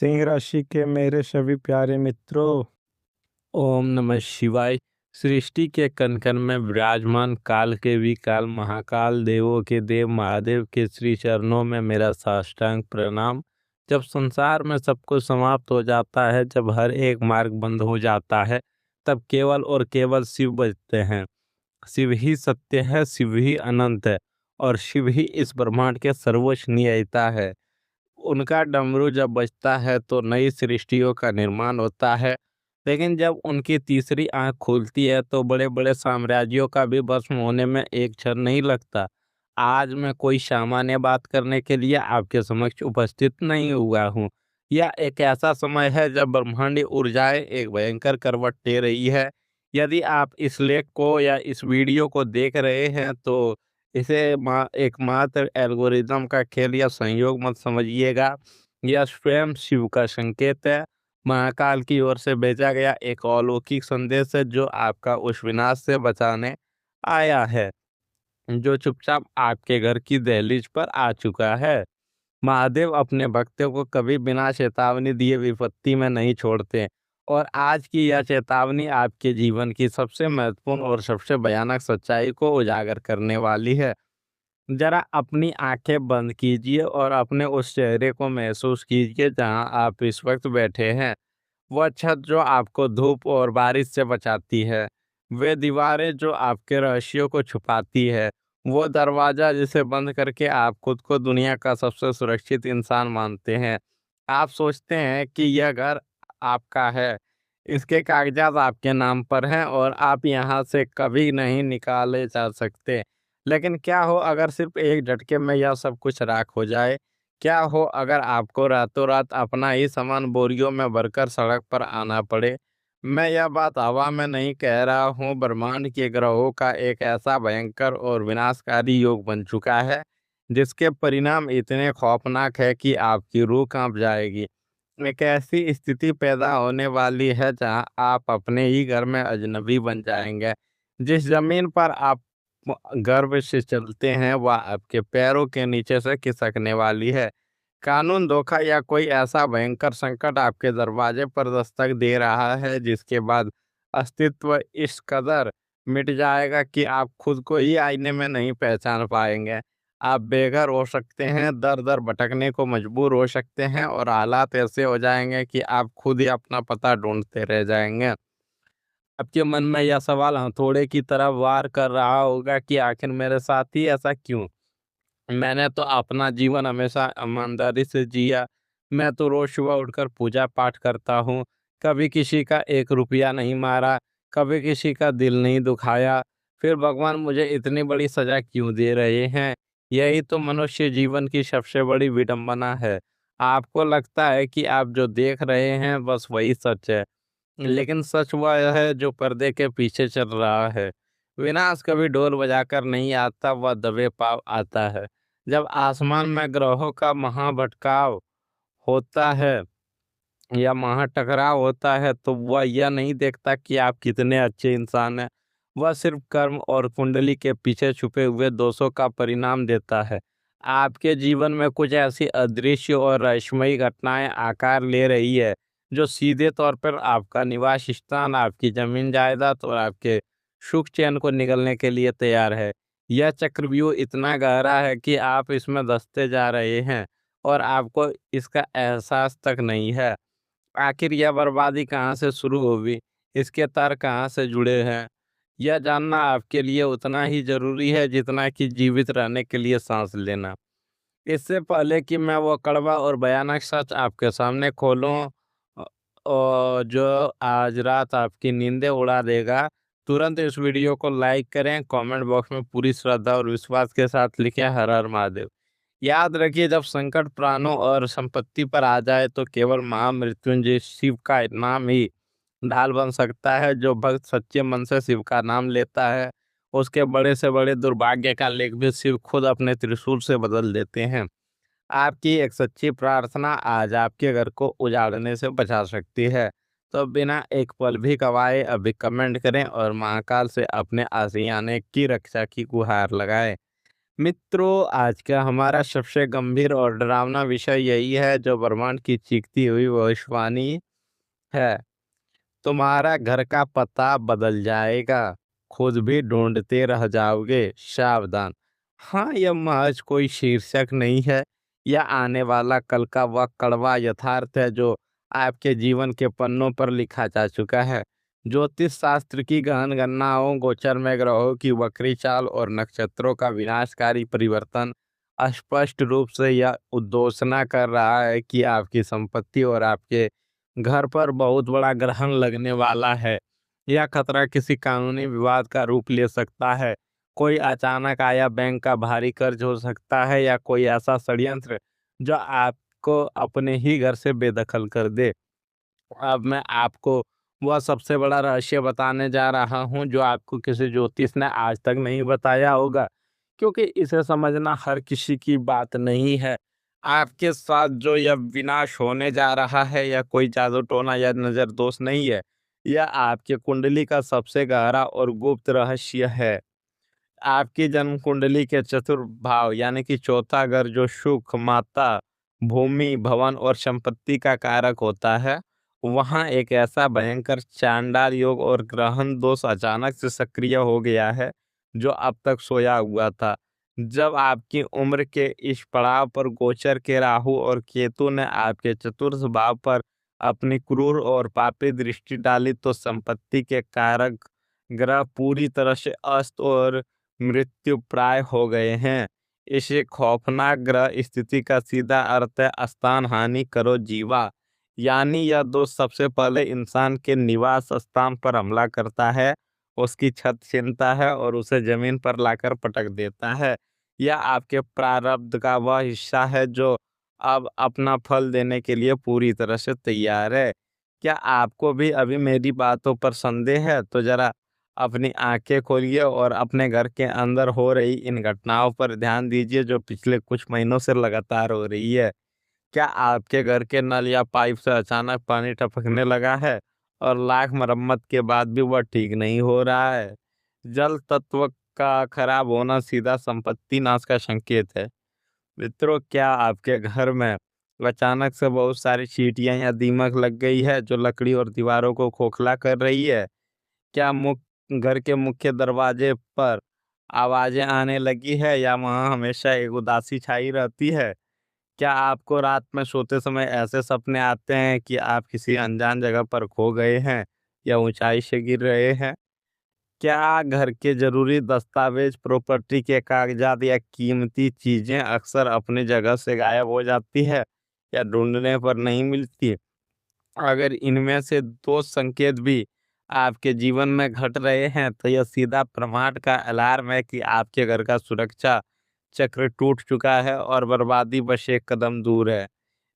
सिंह राशि के मेरे सभी प्यारे मित्रों, ओम नमः शिवाय। सृष्टि के कण कण में विराजमान काल के भी काल महाकाल देवों के देव महादेव के श्री चरणों में मेरा साष्टांग प्रणाम। जब संसार में सब कुछ समाप्त हो जाता है, जब हर एक मार्ग बंद हो जाता है, तब केवल और केवल शिव बचते हैं। शिव ही सत्य है, शिव ही अनंत है और शिव ही इस ब्रह्मांड के सर्वोच्च नियंता है। उनका डमरू जब बजता है तो नई सृष्टियों का निर्माण होता है, लेकिन जब उनकी तीसरी आंख खुलती है तो बड़े बड़े साम्राज्यों का भी भस्म होने में एक क्षण नहीं लगता। आज मैं कोई सामान्य बात करने के लिए आपके समक्ष उपस्थित नहीं हुआ हूँ। यह एक ऐसा समय है जब ब्रह्मांडी ऊर्जाएं एक भयंकर करवट ले रही है। यदि आप इस लेख को या इस वीडियो को देख रहे हैं तो इसे एकमात्र एल्गोरिदम का खेल या संयोग मत समझिएगा। यह स्वयं शिव का संकेत है। महाकाल की ओर से भेजा गया एक अलौकिक संदेश है जो आपका उस विनाश से बचाने आया है, जो चुपचाप आपके घर की दहलीज पर आ चुका है। महादेव अपने भक्तों को कभी बिना चेतावनी दिए विपत्ति में नहीं छोड़ते और आज की यह चेतावनी आपके जीवन की सबसे महत्वपूर्ण और सबसे भयानक सच्चाई को उजागर करने वाली है। जरा अपनी आंखें बंद कीजिए और अपने उस चेहरे को महसूस कीजिए जहां आप इस वक्त बैठे हैं। वह छत जो आपको धूप और बारिश से बचाती है, वे दीवारें जो आपके रहस्यों को छुपाती है, वो दरवाज़ा जिसे बंद करके आप खुद को दुनिया का सबसे सुरक्षित इंसान मानते हैं। आप सोचते हैं कि यह घर आपका है, इसके कागजात आपके नाम पर हैं और आप यहाँ से कभी नहीं निकाले जा सकते। लेकिन क्या हो अगर सिर्फ एक झटके में यह सब कुछ राख हो जाए? क्या हो अगर आपको रातों रात अपना ही सामान बोरियों में भरकर सड़क पर आना पड़े? मैं यह बात हवा में नहीं कह रहा हूँ, ब्रह्मांड के ग्रहों का एक ऐसा भयंकर और विनाशकारी योग बन चुका है, जिसके परिणाम इतने खौफनाक है कि आपकी रूह कांप जाएगी। एक ऐसी स्थिति पैदा होने वाली है जहां आप अपने ही घर में अजनबी बन जाएंगे। जिस जमीन पर आप गर्व से चलते हैं वह आपके पैरों के नीचे से खिसकने वाली है। कानून धोखा या कोई ऐसा भयंकर संकट आपके दरवाजे पर दस्तक दे रहा है जिसके बाद अस्तित्व इस कदर मिट जाएगा कि आप खुद को ही आईने में नहीं पहचान पाएंगे। आप बेघर हो सकते हैं, दर दर भटकने को मजबूर हो सकते हैं और हालात ऐसे हो जाएंगे कि आप खुद ही अपना पता ढूंढते रह जाएंगे। आपके मन में यह सवाल हथौड़े की तरह वार कर रहा होगा कि आखिर मेरे साथ ही ऐसा क्यों? मैंने तो अपना जीवन हमेशा ईमानदारी से जिया। मैं तो रोज सुबह उठकर पूजा पाठ करता हूँ। कभी किसी का एक रुपया नहीं मारा, कभी किसी का दिल नहीं दुखाया। फिर भगवान मुझे इतनी बड़ी सजा क्यों दे रहे हैं? यही तो मनुष्य जीवन की सबसे बड़ी विडंबना है। आपको लगता है कि आप जो देख रहे हैं बस वही सच है, लेकिन सच वह है जो पर्दे के पीछे चल रहा है। विनाश कभी ढोल बजाकर नहीं आता, वह दबे पाँव आता है। जब आसमान में ग्रहों का महाभटकाव होता है या महाटकराव होता है तो वह यह नहीं देखता कि आप कितने अच्छे इंसान हैं। वह सिर्फ कर्म और कुंडली के पीछे छुपे हुए दोषों का परिणाम देता है। आपके जीवन में कुछ ऐसी अदृश्य और रहस्यमयी घटनाएं आकार ले रही है जो सीधे तौर पर आपका निवास स्थान, आपकी जमीन जायदाद और आपके सुख चैन को निगलने के लिए तैयार है। यह चक्रव्यूह इतना गहरा है कि आप इसमें धंसते जा रहे हैं और आपको इसका एहसास तक नहीं है। आखिर यह बर्बादी कहाँ से शुरू हुई? इसके तार कहाँ से जुड़े हैं? यह जानना आपके लिए उतना ही ज़रूरी है जितना कि जीवित रहने के लिए सांस लेना। इससे पहले कि मैं वो कड़वा और भयानक सच आपके सामने खोलूँ और जो आज रात आपकी नींदें उड़ा देगा, तुरंत इस वीडियो को लाइक करें, कमेंट बॉक्स में पूरी श्रद्धा और विश्वास के साथ लिखें हर हर महादेव। याद रखिए, जब संकट प्राणों और संपत्ति पर आ जाए तो केवल महामृत्युंजय शिव का नाम ही ढाल बन सकता है। जो भक्त सच्चे मन से शिव का नाम लेता है, उसके बड़े से बड़े दुर्भाग्य का लेख भी शिव खुद अपने त्रिशूल से बदल देते हैं। आपकी एक सच्ची प्रार्थना आज आपके घर को उजाड़ने से बचा सकती है। तो बिना एक पल भी गवाए अभी कमेंट करें और महाकाल से अपने आशियाने की रक्षा की गुहार लगाएं। मित्रों, आज का हमारा सबसे गंभीर और डरावना विषय यही है जो ब्रह्मांड की चीखती हुई भविष्यवाणी है। तुम्हारा घर का पता बदल जाएगा, खुद भी ढूंढते रह जाओगे, सावधान। हाँ, यह महज कोई शीर्षक नहीं है। यह आने वाला कल का वह कड़वा यथार्थ है जो आपके जीवन के पन्नों पर लिखा जा चुका है। ज्योतिष शास्त्र की गहन गणनाओं, गोचर में ग्रहों की वक्री चाल और नक्षत्रों का विनाशकारी परिवर्तन स्पष्ट रूप से यह उद्घोषणा कर रहा है कि आपकी संपत्ति और आपके घर पर बहुत बड़ा ग्रहण लगने वाला है। यह खतरा किसी कानूनी विवाद का रूप ले सकता है। कोई अचानक आया बैंक का भारी कर्ज हो सकता है, या कोई ऐसा षड्यंत्र जो आपको अपने ही घर से बेदखल कर दे। अब मैं आपको वह सबसे बड़ा रहस्य बताने जा रहा हूँ जो आपको किसी ज्योतिष ने आज तक नहीं बताया होगा, क्योंकि इसे समझना हर किसी की बात नहीं है। आपके साथ जो यह विनाश होने जा रहा है, यह कोई जादू टोना या नजर दोष नहीं है। यह आपके कुंडली का सबसे गहरा और गुप्त रहस्य है। आपकी जन्म कुंडली के चतुर्थ भाव यानी कि चौथा घर, जो सुख, माता, भूमि, भवन और संपत्ति का कारक होता है, वहाँ एक ऐसा भयंकर चांडाल योग और ग्रहण दोष अचानक से सक्रिय हो गया है जो अब तक सोया हुआ था। जब आपकी उम्र के इस पड़ाव पर गोचर के राहु और केतु ने आपके चतुर्थ भाव पर अपनी क्रूर और पापी दृष्टि डाली, तो संपत्ति के कारक ग्रह पूरी तरह से अस्त और मृत्यु प्राय हो गए हैं। इसे खौफनाक ग्रह स्थिति का सीधा अर्थ है स्थान हानि करो जीवा। यानी यह दोष सबसे पहले इंसान के निवास स्थान पर हमला करता है, उसकी छत छीनता है और उसे जमीन पर लाकर पटक देता है। यह आपके प्रारब्ध का वह हिस्सा है जो अब अपना फल देने के लिए पूरी तरह से तैयार है। क्या आपको भी अभी मेरी बातों पर संदेह है? तो जरा अपनी आंखें खोलिए और अपने घर के अंदर हो रही इन घटनाओं पर ध्यान दीजिए जो पिछले कुछ महीनों से लगातार हो रही है। क्या आपके घर के नल या पाइप से अचानक पानी टपकने लगा है और लाख मरम्मत के बाद भी वह ठीक नहीं हो रहा है? जल तत्व का खराब होना सीधा संपत्ति नाश का संकेत है। मित्रों, क्या आपके घर में अचानक से बहुत सारी चींटियां या दीमक लग गई है जो लकड़ी और दीवारों को खोखला कर रही है? क्या घर के मुख्य दरवाजे पर आवाजें आने लगी है, या वहाँ हमेशा एक उदासी छाई रहती है? क्या आपको रात में सोते समय ऐसे सपने आते हैं कि आप किसी अनजान जगह पर खो गए हैं या ऊंचाई से गिर रहे हैं? क्या घर के जरूरी दस्तावेज, प्रॉपर्टी के कागजात या कीमती चीजें अक्सर अपनी जगह से गायब हो जाती है या ढूंढने पर नहीं मिलती? अगर इनमें से दो संकेत भी आपके जीवन में घट रहे हैं, तो यह सीधा प्रमाण का अलार्म है कि आपके घर का सुरक्षा चक्र टूट चुका है और बर्बादी बस एक कदम दूर है।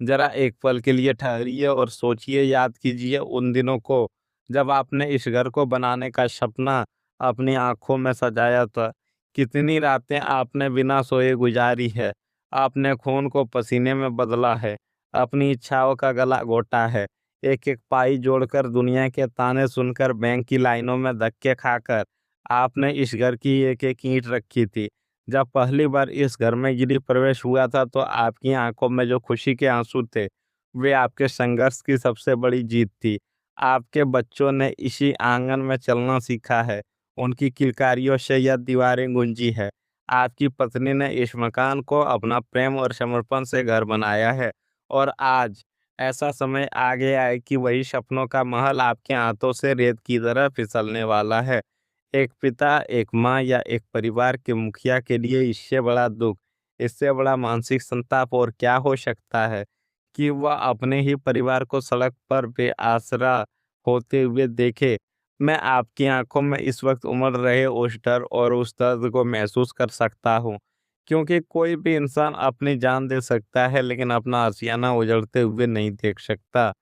जरा एक पल के लिए ठहरिए और सोचिए, याद कीजिए उन दिनों को जब आपने इस घर को बनाने का सपना अपनी आंखों में सजाया था। कितनी रातें आपने बिना सोए गुजारी है, आपने खून को पसीने में बदला है, अपनी इच्छाओं का गला घोटा है, एक एक पाई जोड़कर, दुनिया के ताने सुनकर, बैंक की लाइनों में धक्के खाकर आपने इस घर की एक एक ईंट रखी थी। जब पहली बार इस घर में गृह प्रवेश हुआ था, तो आपकी आंखों में जो खुशी के आंसू थे, वे आपके संघर्ष की सबसे बड़ी जीत थी। आपके बच्चों ने इसी आंगन में चलना सीखा है, उनकी किलकारियों से यह दीवारें गूंजी है। आपकी पत्नी ने इस मकान को अपना प्रेम और समर्पण से घर बनाया है, और आज ऐसा समय आ गया है कि वही सपनों का महल आपके हाथों से रेत की तरह फिसलने वाला है। एक पिता, एक माँ या एक परिवार के मुखिया के लिए इससे बड़ा दुख, इससे बड़ा मानसिक संताप और क्या हो सकता है कि वह अपने ही परिवार को सड़क पर बेआसरा होते हुए देखे। मैं आपकी आंखों में इस वक्त उमड़ रहे उस डर और उस दर्द को महसूस कर सकता हूँ, क्योंकि कोई भी इंसान अपनी जान दे सकता है लेकिन अपना आशियाना उजड़ते हुए नहीं देख सकता।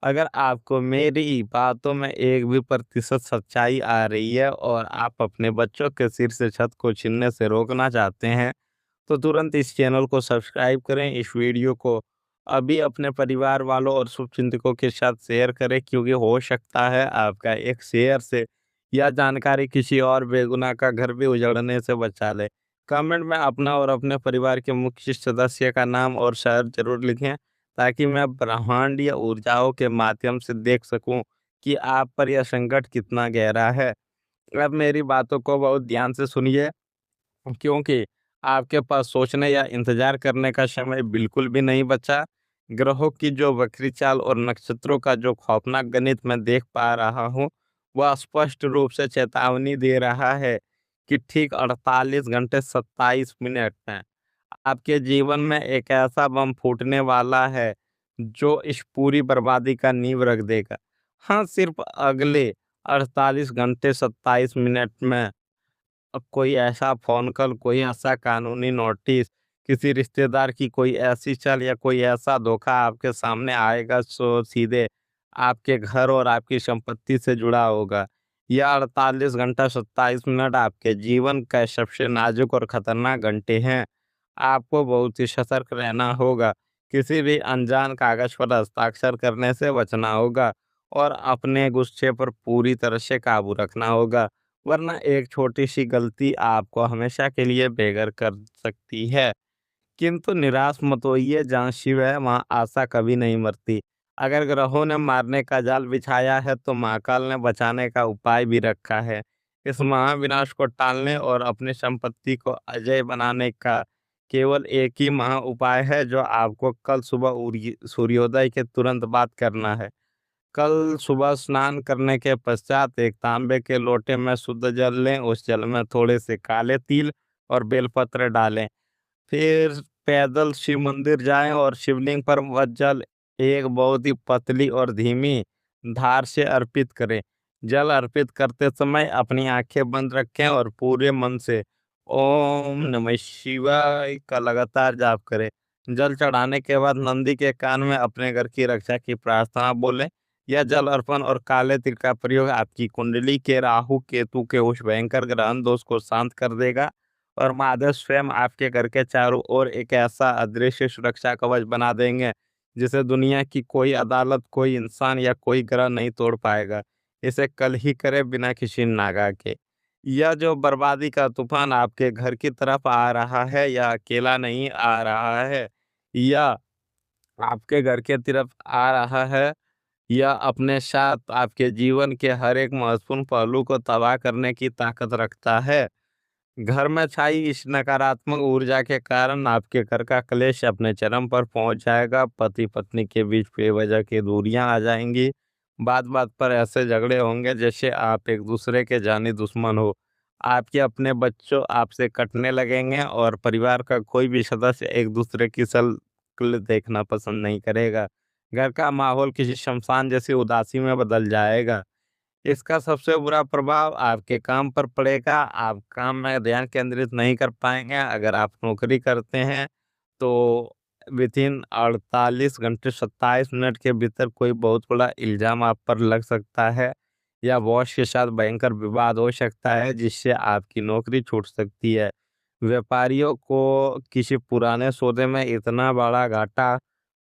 अगर आपको मेरी बातों में एक भी प्रतिशत सच्चाई आ रही है और आप अपने बच्चों के सिर से छत को छीनने से रोकना चाहते हैं, तो तुरंत इस चैनल को सब्सक्राइब करें। इस वीडियो को अभी अपने परिवार वालों और शुभचिंतकों के साथ शेयर करें, क्योंकि हो सकता है आपका एक शेयर से यह जानकारी किसी और बेगुनाह का घर भी उजड़ने से बचा ले। कमेंट में अपना और अपने परिवार के मुख्य सदस्य का नाम और शहर ज़रूर लिखें, ताकि मैं ब्रह्मांड या ऊर्जाओं के माध्यम से देख सकूं कि आप पर यह संकट कितना गहरा है। अब मेरी बातों को बहुत ध्यान से सुनिए, क्योंकि आपके पास सोचने या इंतजार करने का समय बिल्कुल भी नहीं बचा। ग्रहों की जो वक्री चाल और नक्षत्रों का जो खौफनाक गणित मैं देख पा रहा हूँ, वह स्पष्ट रूप से चेतावनी दे रहा है कि ठीक 48 घंटे 27 मिनट में आपके जीवन में एक ऐसा बम फूटने वाला है, जो इस पूरी बर्बादी का नींव रख देगा। हाँ, सिर्फ अगले 48 घंटे 27 मिनट में कोई ऐसा फ़ोन कॉल, कोई ऐसा कानूनी नोटिस, किसी रिश्तेदार की कोई ऐसी चाल या कोई ऐसा धोखा आपके सामने आएगा जो सीधे आपके घर और आपकी संपत्ति से जुड़ा होगा। यह 48 घंटा 27 मिनट आपके जीवन का सबसे नाजुक और खतरनाक घंटे हैं। आपको बहुत ही सतर्क रहना होगा। किसी भी अनजान कागज़ पर हस्ताक्षर करने से बचना होगा और अपने गुस्से पर पूरी तरह से काबू रखना होगा। वरना एक छोटी-सी गलती आपको हमेशा के लिए बेघर कर सकती है। किंतु निराश मत होइए, जहाँ शिव है वहाँ आशा कभी नहीं मरती। अगर ग्रहों ने मारने का जाल बिछाया है तो महाकाल ने बचाने का उपाय भी रखा है। इस महाविनाश को टालने और अपनी संपत्ति को अजेय बनाने का केवल एक ही महा उपाय है, जो आपको कल सुबह सूर्योदय के तुरंत बाद करना है। कल सुबह स्नान करने के पश्चात एक तांबे के लोटे में शुद्ध जल लें। उस जल में थोड़े से काले तिल और बेलपत्र डालें। फिर पैदल शिव मंदिर जाएं और शिवलिंग पर वह जल एक बहुत ही पतली और धीमी धार से अर्पित करें। जल अर्पित करते समय अपनी आंखें बंद रखें और पूरे मन से ओम नमः शिवाय का लगातार जाप करें। जल चढ़ाने के बाद नंदी के कान में अपने घर की रक्षा की प्रार्थना बोलें। यह जल अर्पण और काले तिल का प्रयोग आपकी कुंडली के राहु केतु के उस भयंकर ग्रहण दोष को शांत कर देगा और महादेव स्वयं आपके घर के चारों ओर एक ऐसा अदृश्य सुरक्षा कवच बना देंगे, जिसे दुनिया की कोई अदालत, कोई इंसान या कोई ग्रह नहीं तोड़ पाएगा। इसे कल ही करे, बिना किसी नागा के। यह जो बर्बादी का तूफान आपके घर की तरफ आ रहा है, यह अकेला नहीं आ रहा है, यह आपके घर के तरफ आ रहा है। यह अपने साथ आपके जीवन के हर एक महत्वपूर्ण पहलू को तबाह करने की ताकत रखता है। घर में छाई इस नकारात्मक ऊर्जा के कारण आपके घर का क्लेश अपने चरम पर पहुंच जाएगा। पति पत्नी के बीच बेवजह की दूरियां आ जाएंगी। बात बात पर ऐसे झगड़े होंगे जैसे आप एक दूसरे के जानी दुश्मन हो। आपके अपने बच्चों आपसे कटने लगेंगे और परिवार का कोई भी सदस्य एक दूसरे की शक्ल देखना पसंद नहीं करेगा। घर का माहौल किसी शमशान जैसी उदासी में बदल जाएगा। इसका सबसे बुरा प्रभाव आपके काम पर पड़ेगा। आप काम में ध्यान केंद्रित नहीं कर पाएँगे। अगर आप नौकरी करते हैं, तो विथिन 48 घंटे 27 मिनट के भीतर कोई बहुत बड़ा इल्ज़ाम आप पर लग सकता है, या बॉस के साथ भयंकर विवाद हो सकता है, जिससे आपकी नौकरी छूट सकती है। व्यापारियों को किसी पुराने सौदे में इतना बड़ा घाटा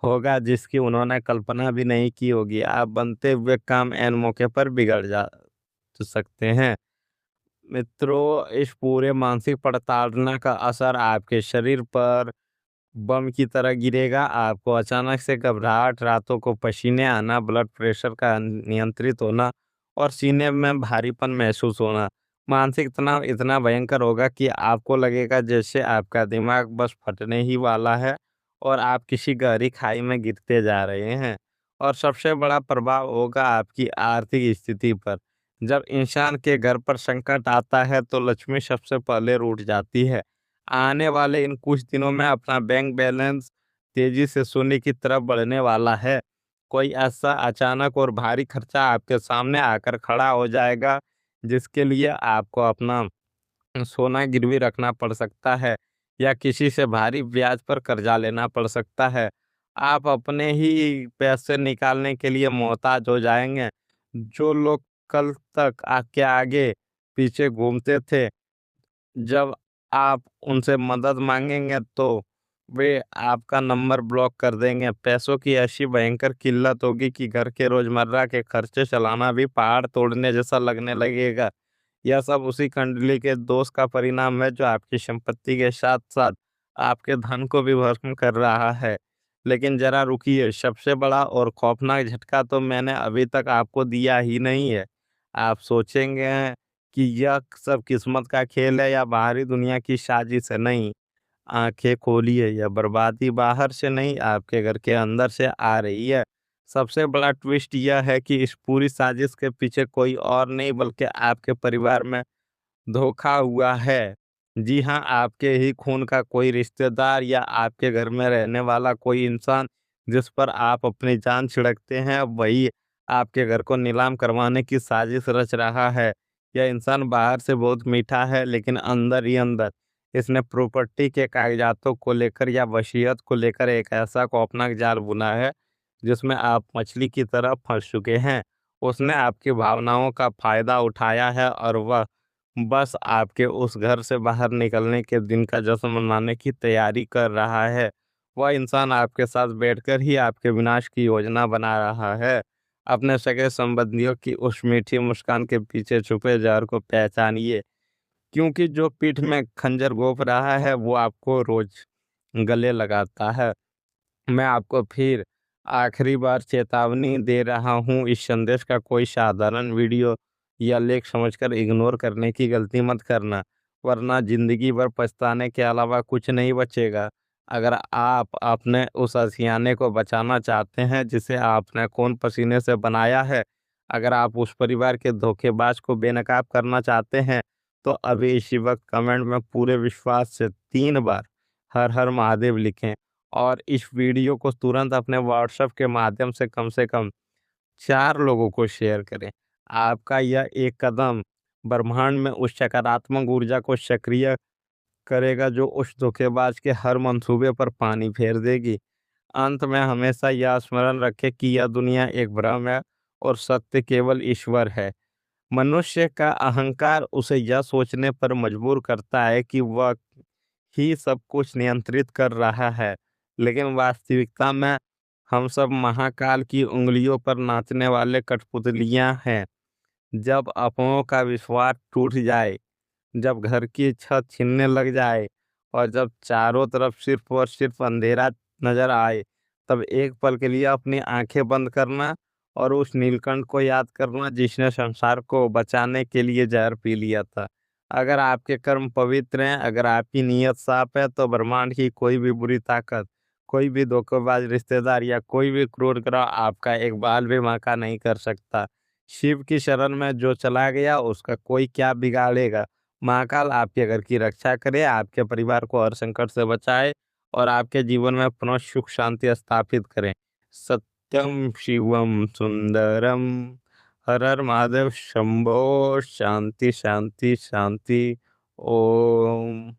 होगा जिसकी उन्होंने कल्पना भी नहीं की होगी। आप बनते हुए काम ऐन मौके पर बिगड़ जा सकते हैं। मित्रों, इस पूरे मानसिक प्रताड़ना का असर आपके शरीर पर बम की तरह गिरेगा। आपको अचानक से घबराहट, रातों को पसीने आना, ब्लड प्रेशर का नियंत्रित होना और सीने में भारीपन महसूस होना। मानसिक तनाव इतना भयंकर होगा कि आपको लगेगा जैसे आपका दिमाग बस फटने ही वाला है और आप किसी गहरी खाई में गिरते जा रहे हैं। और सबसे बड़ा प्रभाव होगा आपकी आर्थिक स्थिति पर। जब इंसान के घर पर संकट आता है तो लक्ष्मी सबसे पहले रूठ जाती है। आने वाले इन कुछ दिनों में अपना बैंक बैलेंस तेजी से सोने की तरफ बढ़ने वाला है। कोई ऐसा अचानक और भारी खर्चा आपके सामने आकर खड़ा हो जाएगा, जिसके लिए आपको अपना सोना गिरवी रखना पड़ सकता है या किसी से भारी ब्याज पर कर्जा लेना पड़ सकता है। आप अपने ही पैसे निकालने के लिए मोहताज हो जाएंगे। जो लोग कल तक आपके आगे पीछे घूमते थे, जब आप उनसे मदद मांगेंगे तो वे आपका नंबर ब्लॉक कर देंगे। पैसों की ऐसी भयंकर किल्लत होगी कि घर के रोजमर्रा के खर्चे चलाना भी पहाड़ तोड़ने जैसा लगने लगेगा। यह सब उसी कुंडली के दोष का परिणाम है जो आपकी संपत्ति के साथ साथ आपके धन को भी भस्म कर रहा है। लेकिन जरा रुकिए, सबसे बड़ा और खौफनाक झटका तो मैंने अभी तक आपको दिया ही नहीं है। आप सोचेंगे कि यह सब किस्मत का खेल है या बाहरी दुनिया की साजिश है। नहीं, आंखें खोलिए, यह बर्बादी बाहर से नहीं आपके घर के अंदर से आ रही है। सबसे बड़ा ट्विस्ट यह है कि इस पूरी साजिश के पीछे कोई और नहीं बल्कि आपके परिवार में धोखा हुआ है। जी हाँ, आपके ही खून का कोई रिश्तेदार या आपके घर में रहने वाला कोई इंसान जिस पर आप अपनी जान छिड़कते हैं, अब वही आपके घर को नीलाम करवाने की साजिश रच रहा है। यह इंसान बाहर से बहुत मीठा है लेकिन अंदर ही अंदर इसने प्रॉपर्टी के कागजातों को लेकर या वसीयत को लेकर एक ऐसा खौफनाक जाल बुना है जिसमें आप मछली की तरह फंस चुके हैं। उसने आपकी भावनाओं का फायदा उठाया है और वह बस आपके उस घर से बाहर निकलने के दिन का जश्न मनाने की तैयारी कर रहा है। वह इंसान आपके साथ बैठकर ही आपके विनाश की योजना बना रहा है। अपने सगे संबंधियों की उस मीठी मुस्कान के पीछे छुपे जहर को पहचानिए, क्योंकि जो पीठ में खंजर घोंप रहा है वो आपको रोज गले लगाता है। मैं आपको फिर आखिरी बार चेतावनी दे रहा हूँ, इस संदेश का कोई साधारण वीडियो या लेख समझकर इग्नोर करने की गलती मत करना, वरना जिंदगी भर पछताने के अलावा कुछ नहीं बचेगा। अगर आप अपने उस असियाने को बचाना चाहते हैं जिसे आपने खून पसीने से बनाया है, अगर आप उस परिवार के धोखेबाज को बेनकाब करना चाहते हैं, तो अभी इसी वक्त कमेंट में पूरे विश्वास से 3 बार हर हर महादेव लिखें और इस वीडियो को तुरंत अपने व्हाट्सएप के माध्यम से कम 4 लोगों को शेयर करें। आपका यह एक कदम ब्रह्मांड में उस सकारात्मक ऊर्जा को सक्रिय करेगा जो उस धोखेबाज के हर मंसूबे पर पानी फेर देगी। अंत में हमेशा यह स्मरण रखें कि यह दुनिया एक भ्रम है और सत्य केवल ईश्वर है। मनुष्य का अहंकार उसे यह सोचने पर मजबूर करता है कि वह ही सब कुछ नियंत्रित कर रहा है, लेकिन वास्तविकता में हम सब महाकाल की उंगलियों पर नाचने वाले कठपुतलियां हैं। जब अपनों का विश्वास टूट जाए, जब घर की छत छिनने लग जाए और जब चारों तरफ सिर्फ और सिर्फ अंधेरा नजर आए, तब एक पल के लिए अपनी आंखें बंद करना और उस नीलकंठ को याद करना जिसने संसार को बचाने के लिए जहर पी लिया था। अगर आपके कर्म पवित्र हैं, अगर आपकी नीयत साफ है, तो ब्रह्मांड की कोई भी बुरी ताकत, कोई भी धोखेबाज रिश्तेदार या कोई भी क्रूर ग्रह आपका एक बाल भी बांका नहीं कर सकता। शिव की शरण में जो चला गया उसका कोई क्या बिगाड़ेगा। महाकाल आपके घर की रक्षा करे, आपके परिवार को हर संकट से बचाए और आपके जीवन में पुनः सुख शांति स्थापित करें। सत्यम शिवम सुंदरम। हर हर महादेव शंभो। शांति शांति शांति। ओम।